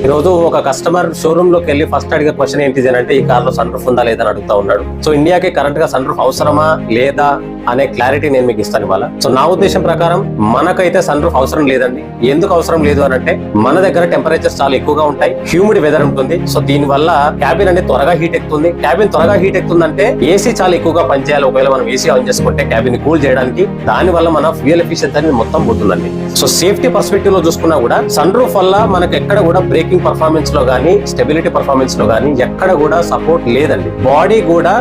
ఈ రోజు ఒక కస్టమర్ షోరూమ్ లోకి వెళ్ళి ఫస్ట్ అడిగే క్వశ్చన్ ఏంటి అంటే ఈ కార్ లో సన్ రూఫ్ ఉందా లేదా అని అడుగుతా ఉన్నాడు. సో ఇండియాకి కరెంట్ గా సన్ రూఫ్ అవసరమా లేదా అనే క్లారిటీ నేను మీకు ఇస్తాను ఇవాళ. సో నా ఉద్దేశం ప్రకారం మనకైతే సన్ రూఫ్ అవసరం లేదండి. ఎందుకు అవసరం లేదు అని అంటే మన దగ్గర టెంపరేచర్స్ చాలా ఎక్కువగా ఉంటాయి, హ్యూమిడ్ వెదర్ ఉంటుంది. సో దీని వల్ల క్యాబిన్ అనేది త్వరగా హీట్ ఎక్కుతుంది. క్యాబిన్ త్వరగా హీట్ ఎక్కుతుందంటే ఏసీ చాలా ఎక్కువగా పనిచేయాలి. ఒకవేళ మనం ఏసీ ఆన్ చేసుకుంటే క్యాబిన్ కూల్ చేయడానికి, దాని వల్ల మన ఫ్యూయల్ ఎఫిషియన్సీ అనేది మొత్తం పోతుందండి. సో సేఫ్టీ పర్స్పెక్టివ్ లో చూసుకున్నా కూడా సన్ రూఫ్ వల్ల మనకు ఎక్కడ కూడా బ్రేకింగ్ పర్ఫార్మెన్స్ లో గానీ స్టెబిలిటీ పర్ఫార్మెన్స్ లో గానీ ఎక్కడ కూడా సపోర్ట్ లేదండి. బాడీ కూడా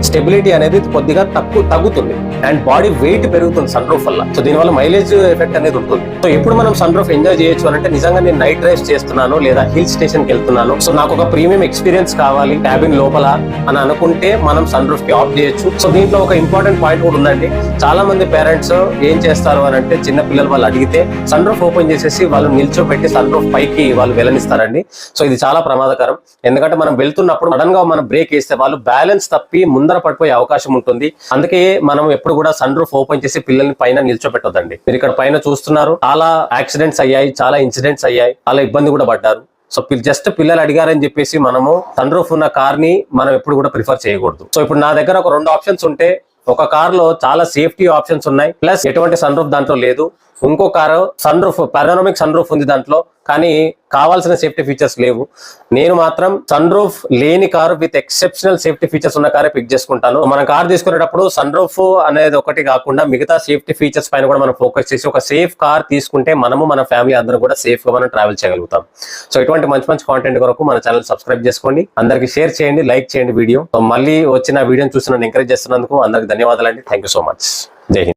స్టెబిలిటీ అనేది కొద్దిగా తగ్గుతుంది అండ్ బాడీ వెయిట్ పెరుగుతుంది సన్ రూఫ్ వల్ల. సో దీనివల్ల మైలేజ్ ఎఫెక్ట్ అనేది ఉంటుంది. సో ఎప్పుడు మనం సన్ రూఫ్ ఎంజాయ్ చేయొచ్చు అంటే నిజంగా నేను నైట్ డ్రైవ్స్ చేస్తున్నాను లేదా హిల్ స్టేషన్ కి వెళ్తున్నాను, సో నాకు ఒక ప్రీమియం ఎక్స్పీరియన్స్ కావాలి క్యాబిన్ లోపల అని అనుకుంటే మనం సన్ రూఫ్ కి ఆఫ్ చేయొచ్చు. సో దీంట్లో ఒక ఇంపార్టెంట్ పాయింట్ కూడా ఉందండి. చాలా మంది పేరెంట్స్ ఏం చేస్తారు అని అంటే చిన్న పిల్లలు వాళ్ళు అడిగితే సన్ రూఫ్ ఓపెన్ చేసేసి వాళ్ళు నిల్చోబెట్టి సన్ రూఫ్ పైకి వాళ్ళు వెళ్ళనిస్తారండి. సో ఇది చాలా ప్రమాదకరం. ఎందుకంటే మనం వెళ్తున్నప్పుడు సడన్ గా మనం బ్రేక్ వేస్తే వాళ్ళు బ్యాలెన్స్ తప్పి ముందర పడిపోయే అవకాశం ఉంటుంది. అందుకే మనం ఎప్పుడు కూడా సన్ రూఫ్ ఓపెన్ చేసి పిల్లల్ని పైన నిల్చోబెట్టొద్దండి. మీరు ఇక్కడ పైన చూస్తున్నారు, చాలా యాక్సిడెంట్స్ అయ్యాయి, చాలా ఇన్సిడెంట్స్ అయ్యాయి, చాలా ఇబ్బంది కూడా పడ్డారు. సో జస్ట్ పిల్లలు అడిగారని చెప్పేసి మనము సన్ రూఫ్ ఉన్న కార్ ని మనం ఎప్పుడు కూడా ప్రిఫర్ చేయకూడదు. సో ఇప్పుడు నా దగ్గర ఒక 2 ఆప్షన్స్ ఉంటే, ఒక కార్ లో చాలా సేఫ్టీ ఆప్షన్స్ ఉన్నాయి, ప్లస్ ఎటువంటి సన్ రూఫ్ దాంట్లో లేదు. ఇంకో car sunroof panoramic sunroof ఉంది దాంట్లో, కానీ కావాల్సిన సేఫ్టీ ఫీచర్స్ లేవు. నేను మాత్రం సన్ రూఫ్ లేని car with exceptional safety features ఉన్న కారే పిక్ చేసుకుంటాను. మనం కార్ తీసుకునేటప్పుడు సన్ రూఫ్ అనేది ఒకటి కాకుండా మిగతా సేఫ్టీ ఫీచర్స్ పైన కూడా మనం ఫోకస్ చేసి ఒక సేఫ్ కార్ తీసుకుంటే మనము మన ఫ్యామిలీ అందరూ కూడా సేఫ్ గా మనం ట్రావెల్ చేయగలుగుతాం. సో ఇటువంటి మంచి కాంటెంట్ కొరకు మన ఛానల్ సబ్స్క్రైబ్ చేసుకోండి, అందరికి షేర్ చేయండి, లైక్ చేయండి వీడియో. సో మళ్ళీ వచ్చిన వీడియోని చూసి నన్ను ఎంకరేజ్ చేస్తున్నందుకు అందరికి ధన్యవాదాలండి. Thank you so much. జై హింద్.